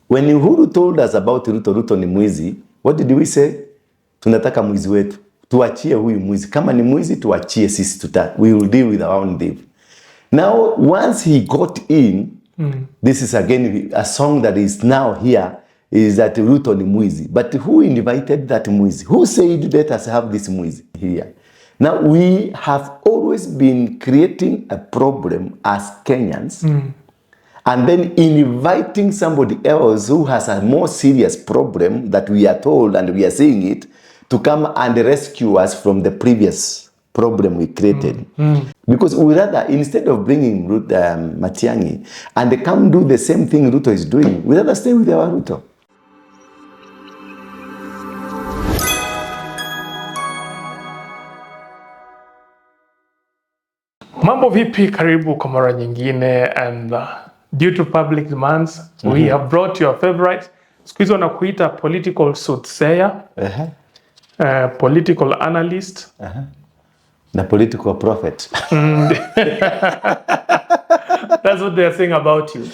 When Uhuru told us about Ruto ni mwizi, what did we say? Tunataka mwizi wetu. Tuachie huyu mwizi. Kama ni mwizi, tuachie sisi we will deal with our own thief. Now, once he got in, this is again a song that is now here, is that Ruto ni mwizi. But who invited that mwizi? Who said let us have this mwizi here? Now, we have always been creating a problem as Kenyans, and then inviting somebody else who has a more serious problem that we are told and we are seeing it to come and rescue us from the previous problem we created. Because we rather, instead of bringing Matiangi and they come do the same thing Ruto is doing, we rather stay with our Ruto. Mambo vipi, karibu kwa mara nyingine, and due to public demands we have brought your favorite, siku hizi wanakuita political soothsayer, political analyst, na political prophet. That's what they are saying about you.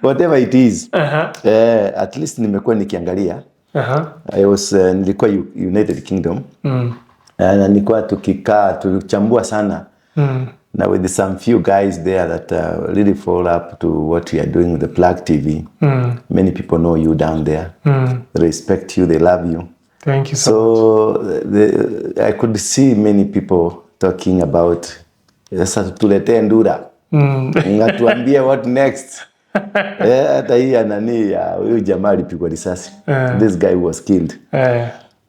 Whatever it is, at least nimekuwa nikiangalia. I was nilikuwa United Kingdom, na nilikuwa tukikaa tulichambua sana. Now with some few guys there that really follow up to what we are doing with the Plug TV. Many people know you down there. They respect you, they love you. Thank you so much. I could see many people talking about sasa tulete Ndura. Ngatuambia what next. Hata hii anani huyu jamaa alipigwa risasi. This guy was killed.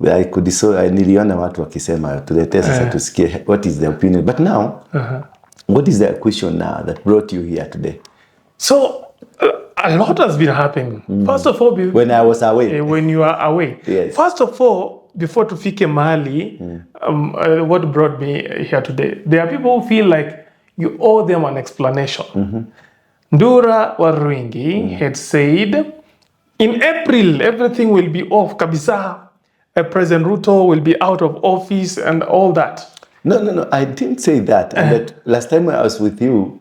I could niliona watu wakisema tulete sasa tusikie what is the opinion. But now, what is the question now that brought you here today? So, a lot has been happening. First of all, when I was away. When you are away. Yes. First of all, before tufike mahali, what brought me here today? There are people who feel like you owe them an explanation. Ndura Waruinge had said, in April, everything will be off, kabisa. President Ruto will be out of office and all that. No, I didn't say that. But last time I was with you,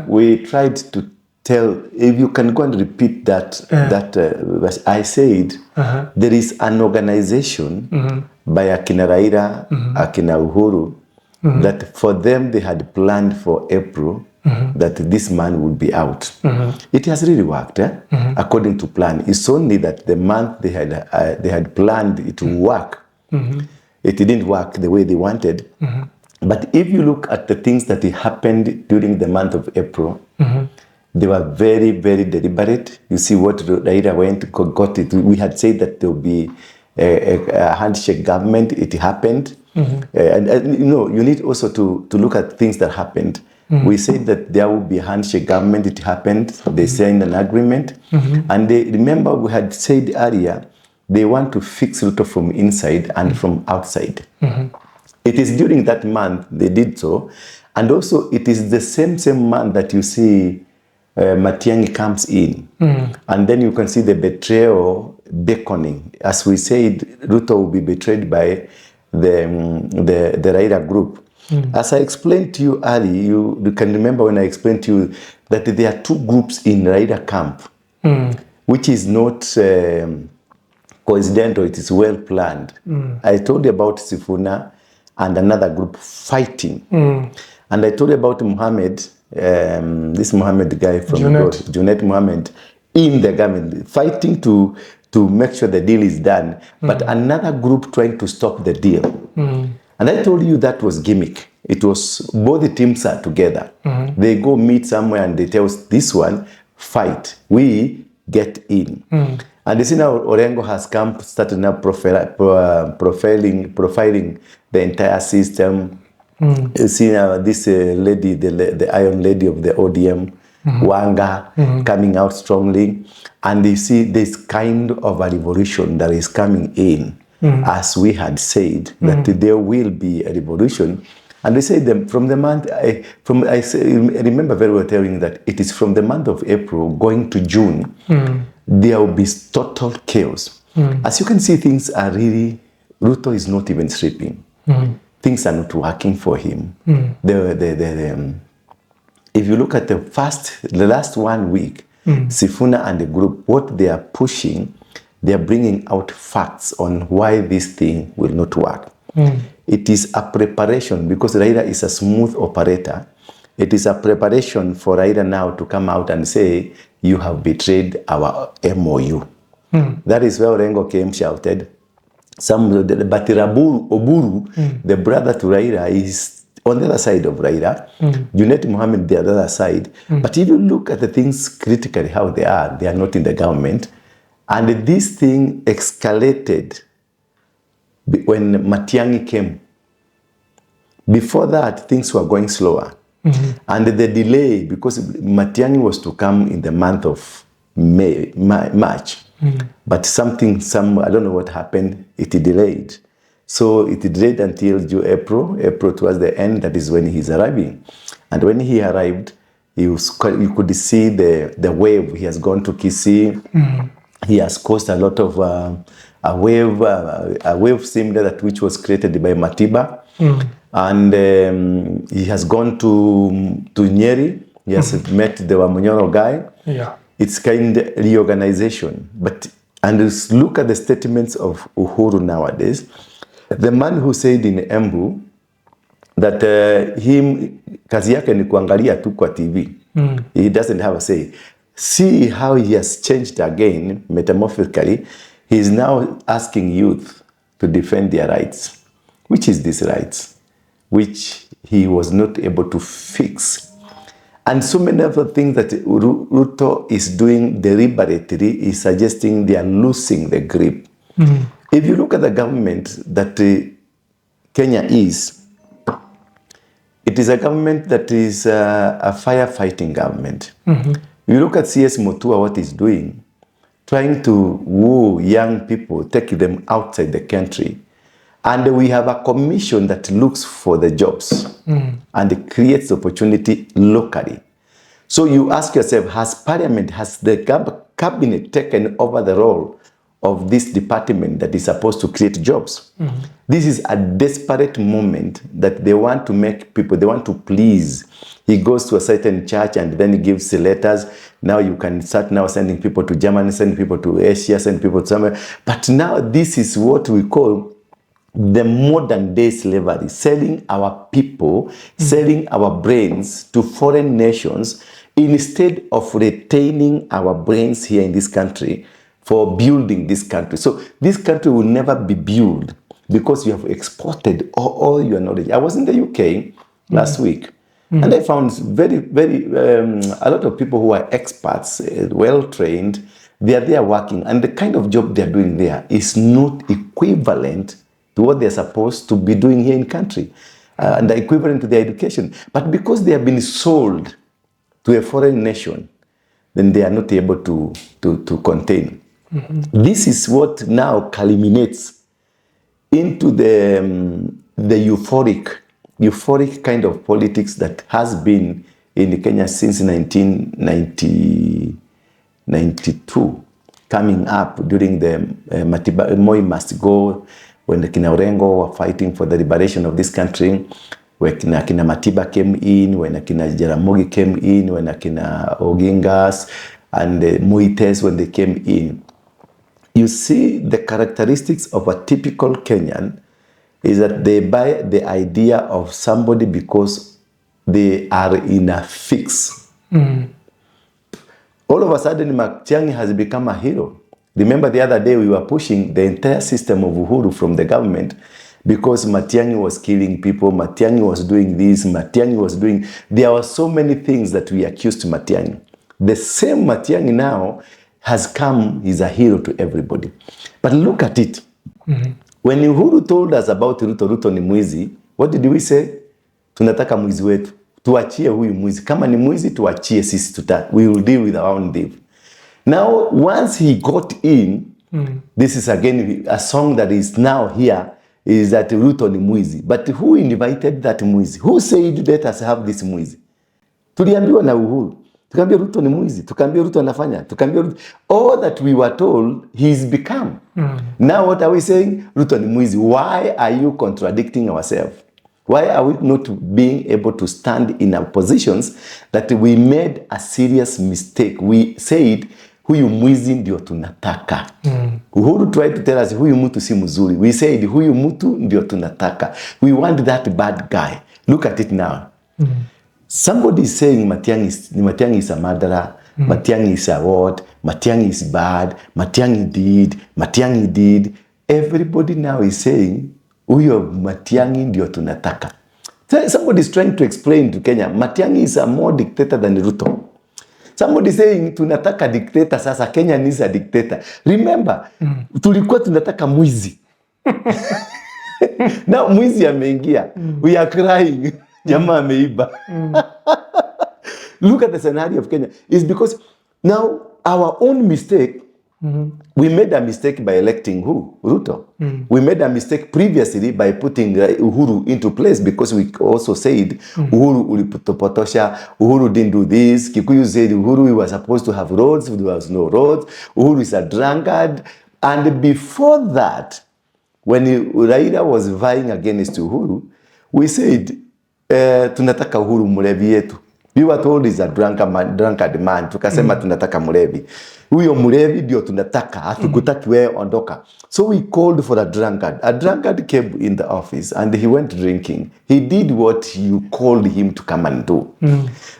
we tried to tell, if you can go and repeat that, I said, there is an organization by Akina Raila, Akina Uhuru, that for them they had planned for April, that this man would be out. It has really worked, according to plan. It's only that the month they had planned it to work. It didn't work the way they wanted. But if you look at the things that happened during the month of April, they were very, very deliberate. You see what Raila got it. We had said that there will be a handshake government. It happened. And you need also to look at things that happened. We said that there will be a handshake government. It happened. They signed an agreement. And remember we had said earlier, they want to fix Ruto from inside and from outside. It is during that month they did so. And also it is the same month that you see Matiangi comes in. And then you can see the betrayal beckoning. As we said, Ruto will be betrayed by the Raila group. As I explained to you earlier, you can remember when I explained to you that there are two groups in Raila camp, which is not coincidental, it is well planned. I told you about Sifuna and another group fighting. And I told you about Mohammed, this Mohammed guy from Junet Mohammed, in the government, fighting to make sure the deal is done, but another group trying to stop the deal. And I told you that was gimmick. It was both the teams are together. They go meet somewhere and they tell us, this one, fight. We get in. And you see now Orengo has come, started now profiling the entire system. You see now this lady, the Iron Lady of the ODM, Wanga, coming out strongly. And you see this kind of a revolution that is coming in. As we had said, that there will be a revolution. And they said from the month, I remember very well telling that it is from the month of April going to June, there will be total chaos. As you can see, things are really, Ruto is not even sleeping. Things are not working for him. If you look at the last 1 week, Sifuna and the group, what they are pushing, they are bringing out facts on why this thing will not work. It is a preparation because Raila is a smooth operator. It is a preparation for Raila now to come out and say, you have betrayed our MOU. That is where Orengo came shouted. But Oburu, the brother to Raila, is on the other side of Raila. Junet Mohammed, the other side. But if you look at the things critically, how they are not in the government. And this thing escalated when Matiangi came. Before that, things were going slower. And the delay, because Matiangi was to come in the month of March. But I don't know what happened, it delayed. So it delayed until April towards the end, that is when he's arriving. And when he arrived, you could see the wave. He has gone to Kisii. He has caused a lot of a wave similar that which was created by Matiba. And he has gone to Nyeri. He has met the Wamunyoro guy. Yeah. It's kind of reorganization. And look at the statements of Uhuru nowadays. The man who said in Embu that kazi yake ni kuangalia tu kwa TV. He doesn't have a say. See how he has changed again, metamorphically. He is now asking youth to defend their rights. Which is these rights? Which he was not able to fix. And so many other things that Ruto is doing deliberately is suggesting they are losing the grip. If you look at the government that Kenya is, it is a government that is a firefighting government. You look at CS Mutua, what he's doing, trying to woo young people, take them outside the country. And we have a commission that looks for the jobs and creates opportunity locally. So you ask yourself, has the cabinet taken over the role of this department that is supposed to create jobs? This is a desperate moment that they want to make people, they want to please. He goes to a certain church and then he gives letters. Now you can start now sending people to Germany, send people to Asia, send people to somewhere. But now this is what we call the modern day slavery, selling our people, selling our brains to foreign nations instead of retaining our brains here in this country for building this country. So this country will never be built because you have exported all your knowledge. I was in the UK last week and I found a lot of people who are experts, well-trained, they are there working, and the kind of job they are doing there is not equivalent to what they're supposed to be doing here in country, and the equivalent to their education. But because they have been sold to a foreign nation, then they are not able to contain. This is what now culminates into the euphoric kind of politics that has been in Kenya since 1992, coming up during the Matiba, Moi must go, when the Kina Orengo were fighting for the liberation of this country, when Kina Matiba came in, when Kina Jaramogi came in, when Kina Ogingas and Muites, when they came in. You see the characteristics of a typical Kenyan is that they buy the idea of somebody because they are in a fix. All of a sudden, Matiangi has become a hero. Remember the other day we were pushing the entire system of Uhuru from the government because Matiangi was killing people, Matiangi was doing this, Matiangi was doing... There were so many things that we accused Matiangi. The same Matiangi now has come, he's a hero to everybody. But look at it. When Uhuru told us about Ruto ni mwizi, what did we say? Tunataka mwizi wetu. Tuachie huyu mwizi. Kama ni mwizi, tuachie sisi we will deal with our own deal. Now, once he got in, this is again a song that is now here, is that Ruto ni mwizi. But who invited that mwizi? Who said let us have this mwizi? Tuliambiwa na Uhuru. Tukaambia Ruto ni mwizi. Tukaambia Ruto anafanya. Tukaambia Ruto. All that we were told, he's become. Now what are we saying? Ruto ni mwizi. Why are you contradicting ourselves? Why are we not being able to stand in our positions that we made a serious mistake? We said, huyu mwizi ndio tunataka. Uhuru tried to tell us, huyu mtu si mzuri. We said, huyu mtu ndio tunataka. We want that bad guy. Look at it now. Somebody is saying Matiangi is a murderer. Matiangi is a what? Matiangi is bad. Matiangi did. Everybody now is saying, huyo Matiangi ndio tunataka. Somebody is trying to explain to Kenya, Matiangi is a more dictator than Ruto. Somebody is saying, tunataka dictator, sasa Kenya needs a dictator. Remember, tulikuwa tunataka mwizi. Now mwizi ameingia. We are crying. Jamaa ameiba. Look at the scenario of Kenya. It's because now our own mistake, we made a mistake by electing who? Ruto. We made a mistake previously by putting Uhuru into place because we also said Uhuru ulipotosha, Uhuru didn't do this. Kikuyu said Uhuru, we were supposed to have roads, there was no roads. Uhuru is a drunkard. And before that, when Raila was vying against Uhuru, we said, tunataka Uhuru mlevi yetu. We were told he's a drunkard man. Tukasema tunataka mlevi. Huyo mlevi ndio tunataka. Hatukutaki wewe ondoka. So we called for a drunkard. A drunkard came in the office and he went drinking. He did what you called him to come and do.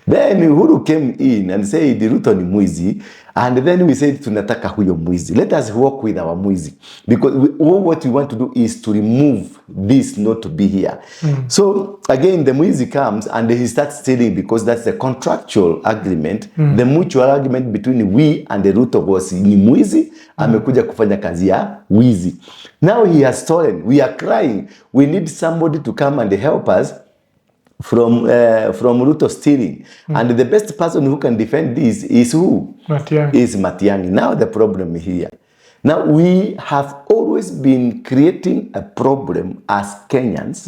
Then Uhuru came in and said, Ruto ni mwizi. And then we said, tunataka huyo mwizi. Let us work with our mwizi. Because what we want to do is to remove this not to be here. So again, the mwizi comes and he starts stealing because that's the contractual agreement. The mutual agreement between we and the Ruto was ni mwizi, amekuja kufanya kazi ya wizi. Now he has stolen. We are crying. We need somebody to come and help us from Ruto stealing. And the best person who can defend this is who? Matiangi. Is Matiangi. Now the problem here. Now we have always been creating a problem as Kenyans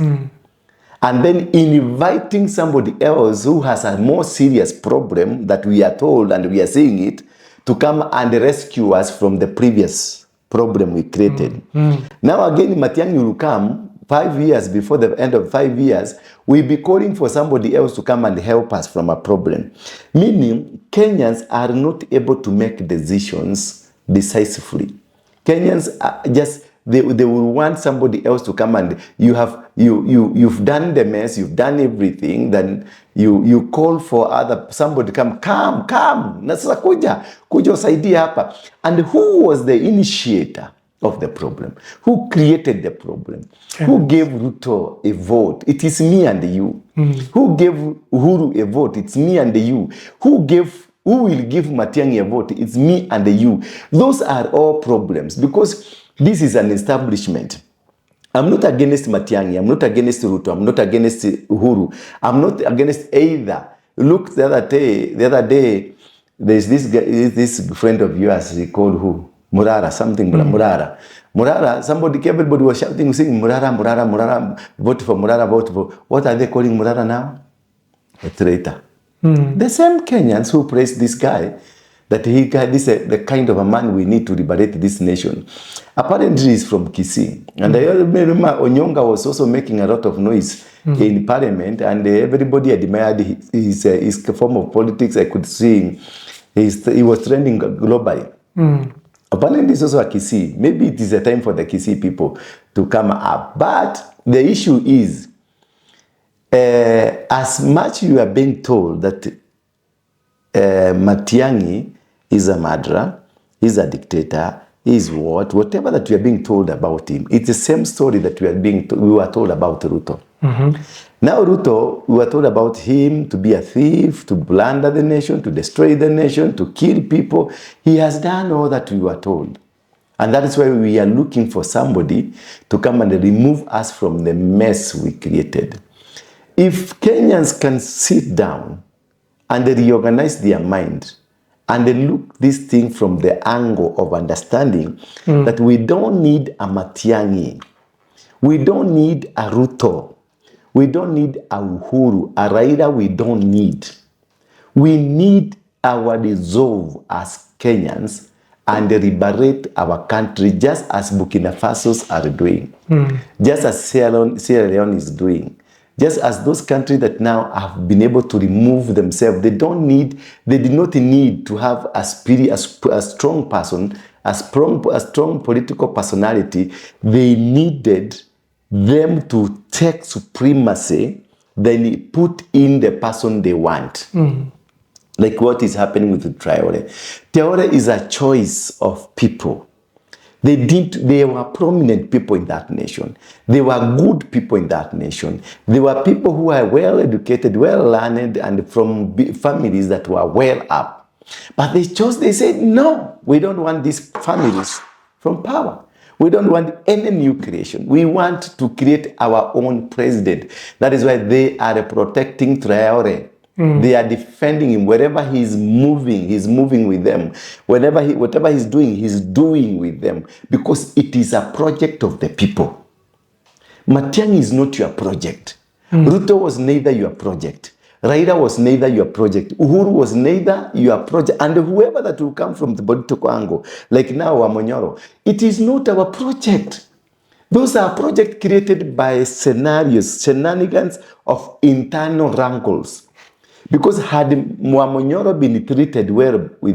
and then inviting somebody else who has a more serious problem that we are told and we are seeing it to come and rescue us from the previous problem we created. Now again, Matiangi will come 5 years before the end of 5 years, we'll be calling for somebody else to come and help us from a problem. Meaning, Kenyans are not able to make decisions decisively. Kenyans are just, they will want somebody else to come and you've done the mess, you've done everything, then you call for somebody to come, na sasa kuja usaidia hapa. And who was the initiator of the problem? Who created the problem? Who gave Ruto a vote? It is me and you. Who gave Uhuru a vote? It's me and you. Who will give Matiangi a vote? It's me and you. Those are all problems because this is an establishment. I'm not against Matiangi. I'm not against Ruto. I'm not against Uhuru. I'm not against either. Look, the other day, there's this guy, this friend of yours, he called who? Murara, something, Murara. Murara, everybody was shouting, saying, Murara, vote for Murara, vote for. What are they calling Murara now? A traitor. The same Kenyans who praised this guy, that this is the kind of a man we need to liberate this nation. Apparently he's from Kisii. And I remember Onyonga was also making a lot of noise in parliament, and everybody admired his form of politics. I could see he was trending globally. Apparently it's also a Kisii. Maybe it is a time for the Kisii people to come up. But the issue is, as much you are being told that Matiangi is a murderer, he's a dictator, he's whatever that we are being told about him, it's the same story that we were told about Ruto. Now Ruto, we were told about him to be a thief, to plunder the nation, to destroy the nation, to kill people. He has done all that we were told. And that is why we are looking for somebody to come and remove us from the mess we created. If Kenyans can sit down and reorganize their mind and look this thing from the angle of understanding that we don't need a Matiangi, we don't need a Ruto, we don't need a Uhuru, a Raila we don't need. We need our resolve as Kenyans and liberate our country just as Burkina Faso are doing, just as Sierra Leone is doing, Just as those countries that now have been able to remove themselves, they did not need to have a strong person, a strong political personality. They needed them to take supremacy, then put in the person they want. Like what is happening with Traore. Traore is a choice of people. They were prominent people in that nation. They were good people in that nation. They were people who are well educated, well learned, and from families that were well up. But they said, no, we don't want these families from power. We don't want any new creation. We want to create our own president. That is why they are protecting Traore. They are defending him. Wherever he's moving with them. Whatever he's doing with them. Because it is a project of the people. Matiangi is not your project. Ruto was neither your project. Raila was neither your project. Uhuru was neither your project. And whoever that will come from the political angle, like now Wamonyoro, it is not our project. Those are projects created by shenanigans of internal wrangles. Because had Wamonyoro been treated well by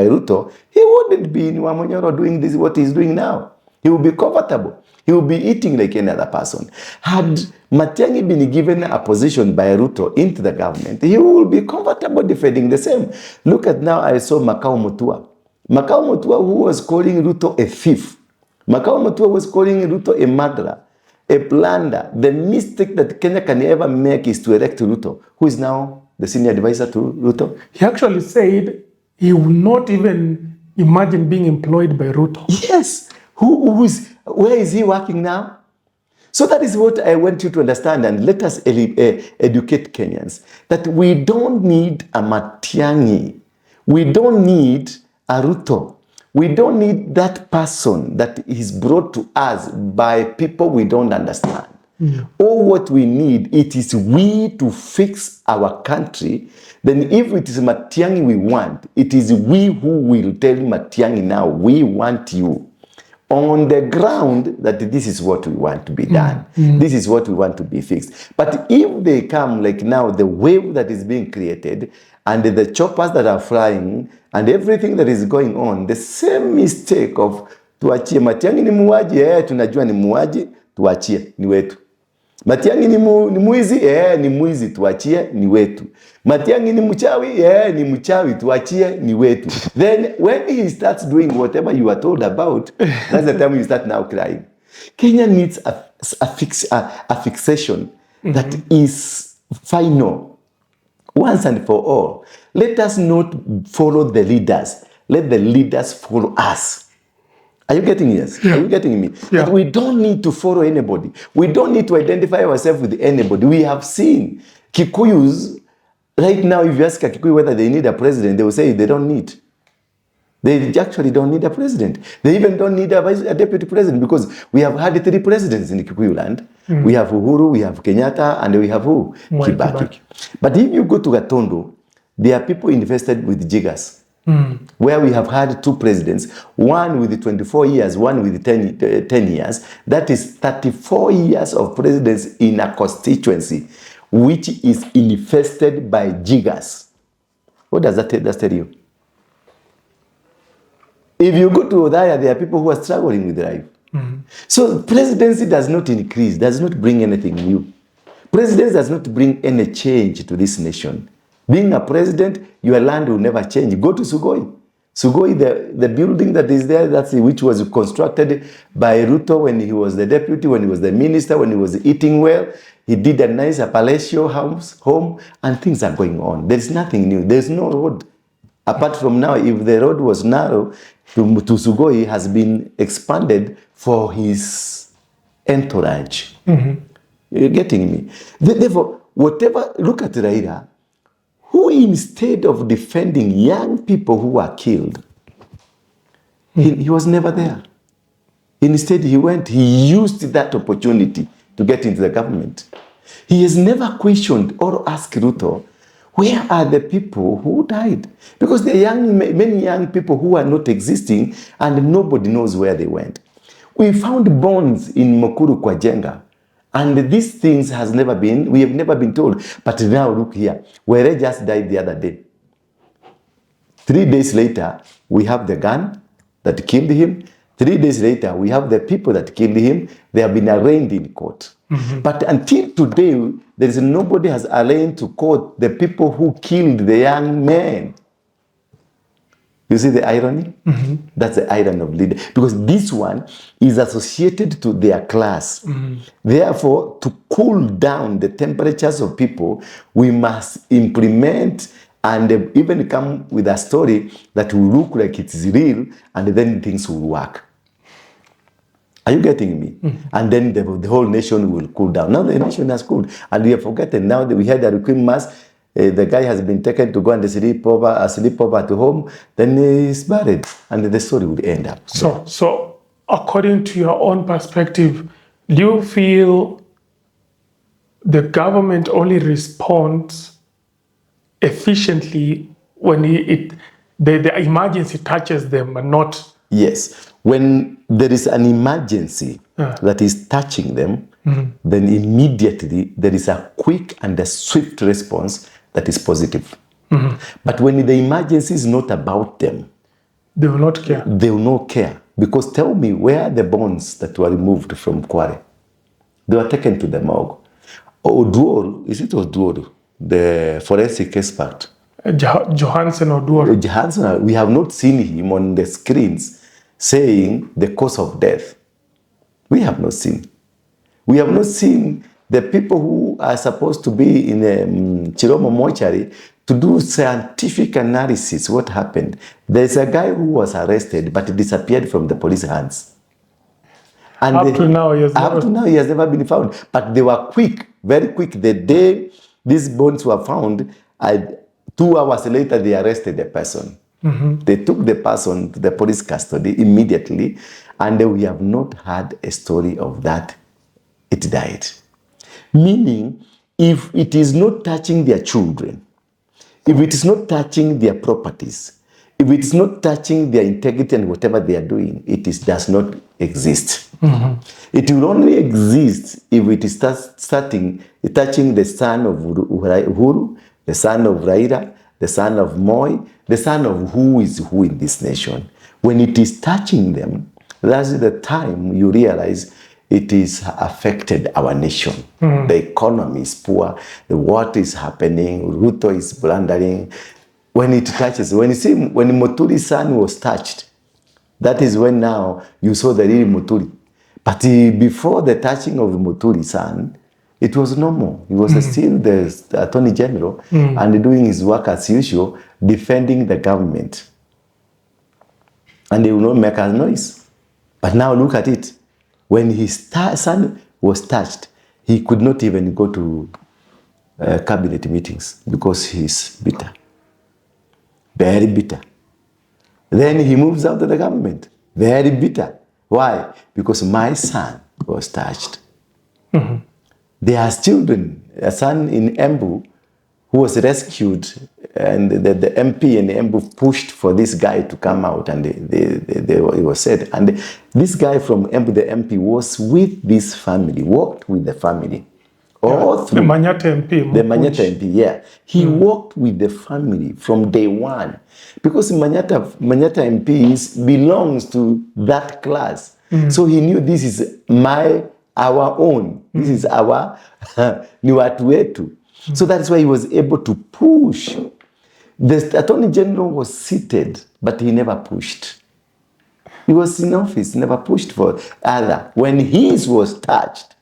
Ruto, he wouldn't be in Wamonyoro doing this, what he's doing now. He will be comfortable. He will be eating like any other person. Had Matiangi been given a position by Ruto into the government, he will be comfortable defending the same. Look at now, I saw Makau Mutua. Makau Mutua, who was calling Ruto a thief. Makau Mutua was calling Ruto a murderer, a blunder. The mistake that Kenya can ever make is to elect Ruto, who is now the senior advisor to Ruto. He actually said he will not even imagine being employed by Ruto. Yes. Where is he working now? So that is what I want you to understand, and let us educate Kenyans, that we don't need a Matiangi. We don't need a Ruto. We don't need that person that is brought to us by people we don't understand. All what we need, it is we to fix our country. Then if it is Matiangi we want, it is we who will tell Matiangi now, we want you. On the ground that this is what we want to be done. This is what we want to be fixed. But if they come like now, the wave that is being created and the choppers that are flying and everything that is going on, the same mistake of tuachie Matiangi ni muaji, tunajua ni muaji, tuachie, ni wetu. Matiangi ni muizi, ni muizi, tuachie, ni wetu. Matiangi ni mchawi, ni mchawi, tuachie, ni wetu. Then when he starts doing whatever you are told about, that's the time you start now crying. Kenya needs a fixation that is final, once and for all. Let us not follow the leaders. Let the leaders follow us. Are you getting this? Yeah. Are you getting me? Yeah. That we don't need to follow anybody. We don't need to identify ourselves with anybody. We have seen Kikuyus, right now if you ask a Kikuyu whether they need a president, they will say they don't need. They actually don't need a president. They even don't need a deputy president, because we have had 3 presidents in Kikuyu land. We have Uhuru, we have Kenyatta, and we have who? Kibaki. But if you go to Gatondo, there are people invested with jiggers. Where we have had 2 presidents, one with 24 years, one with 10 years. That is 34 years of presidents in a constituency which is infested by jiggers. What does that tell you? If you go to Odaya, there are people who are struggling with life. So presidency does not increase, does not bring anything new. Presidency does not bring any change to this nation. Being a president, your land will never change. Go to Sugoi. Sugoi, the building that is there, which was constructed by Ruto when he was the deputy, when he was the minister, when he was eating well. He did a nice palatial home, and things are going on. There is nothing new. There is no road. Apart from now, if the road was narrow, to Sugoi has been expanded for his entourage. You're getting me? Therefore, look at Raila, who instead of defending young people who were killed, he was never there. Instead, he used that opportunity to get into the government. He has never questioned or asked Ruto, where are the people who died? Because there are many young people who are not existing and nobody knows where they went. We found bones in Mukuru Kwajenga, And these things we have never been told. But now look here, Were just died the other day. 3 days later, we have the gun that killed him. 3 days later, we have the people that killed him. They have been arraigned in court. But until today, there is nobody has arraigned to court the people who killed the young man. You see the irony? That's the irony of leader. Because this one is associated to their class. Therefore, to cool down the temperatures of people, we must implement and even come with a story that will look like it's real, and then things will work. Are you getting me? And then the whole nation will cool down. Now the nation has cooled, and we have forgotten. Now that we had a requiem mass, the guy has been taken to go and sleep over at home, then he's buried, and the story would end up. So according to your own perspective, do you feel the government only responds efficiently when the emergency touches them and not? Yes. When there is an emergency that is touching them, then immediately there is a quick and a swift response that is positive. But when the emergency is not about them, they will not care. They will not care. Because tell me, where are the bones that were removed from Kware? They were taken to the morgue. Oduor, is it Oduor, the forensic expert? Johansen Oduor. Johansen, we have not seen him on the screens saying the cause of death. We have not seen. We have not seen the people who are supposed to be in Chiromo mortuary to do scientific analysis. What happened? There's a guy who was arrested but disappeared from the police hands. And up to now, he has never been found. But they were quick, very quick. The day these bones were found, 2 hours later, they arrested the person. They took the person to the police custody immediately, and we have not had a story of that. It died. Meaning, if it is not touching their children, if it is not touching their properties, if it is not touching their integrity and whatever they are doing, does not exist. It will only exist if it is touching the son of Uhuru, the son of Raila, the son of Moi, the son of who is who in this nation. When it is touching them, that's the time you realize it is affected our nation. The economy is poor. What is happening? Ruto is blundering. When it touches, when Muturi's son was touched, that is when now you saw the real Muturi. But before the touching of Muturi's son, it was normal. He was still the Attorney General and doing his work as usual, defending the government. And they will not make a noise. But now look at it. When his son was touched, he could not even go to cabinet meetings because he's bitter. Very bitter. Then he moves out of the government. Very bitter. Why? Because my son was touched. There are children, a son in Embu who was rescued, and the MP in Embu pushed for this guy to come out, and it was said. And this guy from Embu, the MP, was with this family, walked with the family. All through. The Manyata MP. The Manyata MP, yeah. He walked with the family from day one. Because Manyata MP belongs to that class. So he knew this is our own. This is our ni watu wetu. So that's why he was able to push. The Attorney General was seated, but he never pushed. He was in office, never pushed for other. When his was touched,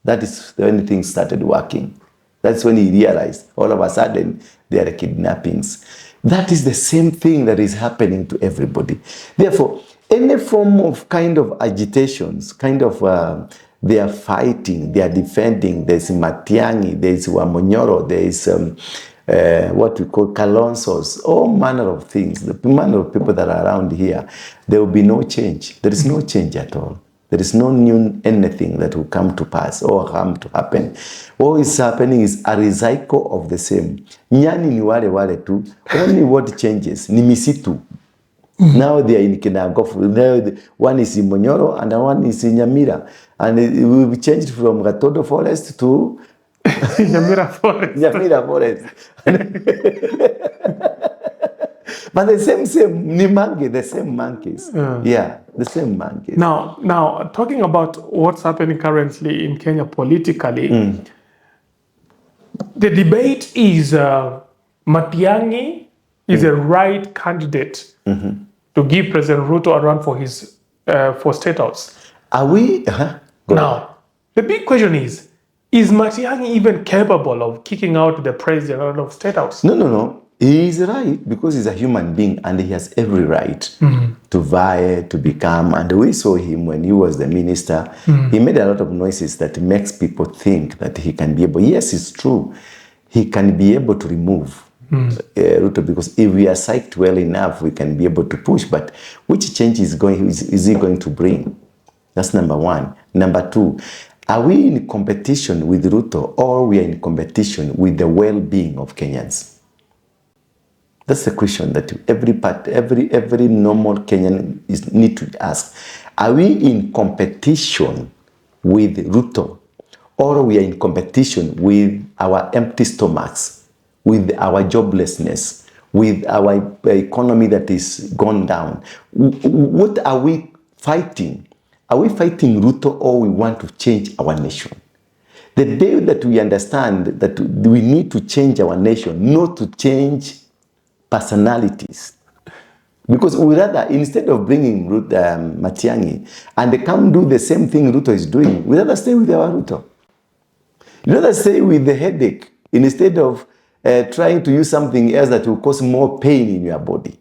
that is when things started working. That's when he realized, all of a sudden, there are kidnappings. That is the same thing that is happening to everybody. Therefore, any form of kind of agitations, they are fighting, they are defending. There's Matiangi, there's Wamonyoro, there's what we call Kalonsos, all manner of things. The manner of people that are around here, there will be no change. There is no change at all. There is no new anything that will come to pass or come to happen. All is happening is a recycle of the same. Nyani ni wale tu. Only what changes ni misitu. Now they are in Kinagofu. Now one is in Monyoro and one is in Nyamira. And we've changed from Gatodo Forest to Nyamira Forest. Nyamira Forest. But the same monkey, the same monkeys. Yeah, the same monkeys. Now, talking about what's happening currently in Kenya politically, the debate is Matiangi is a right candidate to give President Ruto a run for his for State House. Are we? Now, the big question is Matiangi even capable of kicking out the president out of State House? No. He is right because he's a human being and he has every right to vie, to become. And we saw him when he was the minister. He made a lot of noises that makes people think that he can be able. Yes, it's true. He can be able to remove Ruto because if we are psyched well enough, we can be able to push. But which change is he going to bring? That's number one. Number two, are we in competition with Ruto or we are in competition with the well-being of Kenyans? That's the question that every normal Kenyan need to ask. Are we in competition with Ruto or we are in competition with our empty stomachs, with our joblessness, with our economy that is gone down? What are we fighting? Are we fighting Ruto or we want to change our nation? The day that we understand that we need to change our nation, not to change personalities. Because we rather, instead of bringing Matiangi and they come do the same thing Ruto is doing, we rather stay with our Ruto. We rather stay with the headache instead of trying to use something else that will cause more pain in your body.